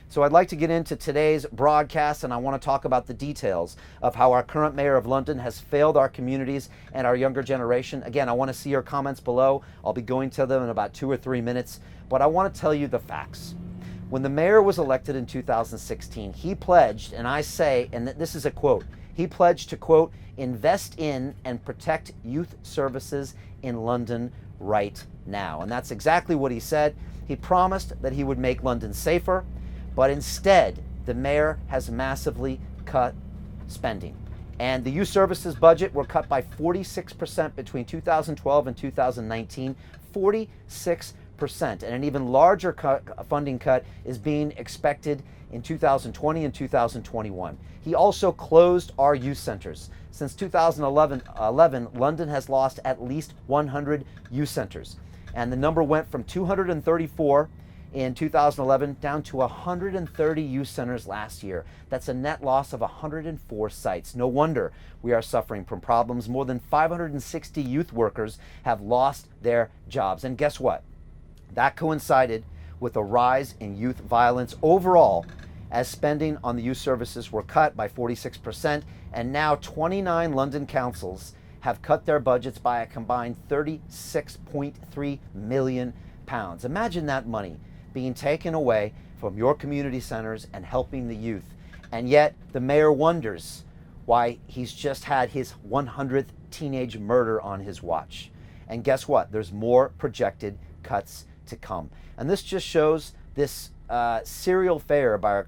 So I'd like to get into today's broadcast, and I want to talk about the details of how our current mayor of London has failed our communities and our younger generation. Again, I want to see your comments below. I'll be going to them in about 2 or 3 minutes, but I want to tell you the facts. When the mayor was elected in 2016, he pledged, and I say, and this is a quote, he pledged to, quote, invest in and protect youth services in London right now. And that's exactly what he said. He promised that he would make London safer, but instead, the mayor has massively cut spending. And the youth services budget were cut by 46% between 2012 and 2019. 46%. And an even larger funding cut is being expected in 2020 and 2021. He also closed our youth centers. Since 2011, London has lost at least 100 youth centers. And the number went from 234 in 2011 down to 130 youth centers last year. That's a net loss of 104 sites. No wonder we are suffering from problems. More than 560 youth workers have lost their jobs. And guess what? That coincided with a rise in youth violence overall, as spending on the youth services were cut by 46%, and now 29 London councils have cut their budgets by a combined £36.3 million. Imagine that money being taken away from your community centers and helping the youth. And yet the mayor wonders why he's just had his 100th teenage murder on his watch. And guess what? There's more projected cuts to come. And this just shows this serial failure by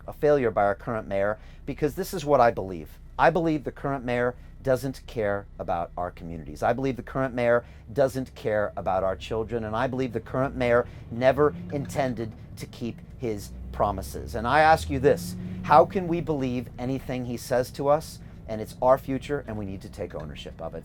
our current mayor, because this is what I believe. I believe the current mayor doesn't care about our communities. I believe the current mayor doesn't care about our children, and I believe the current mayor never intended to keep his promises. And I ask you this, how can we believe anything he says to us? And it's our future, and we need to take ownership of it.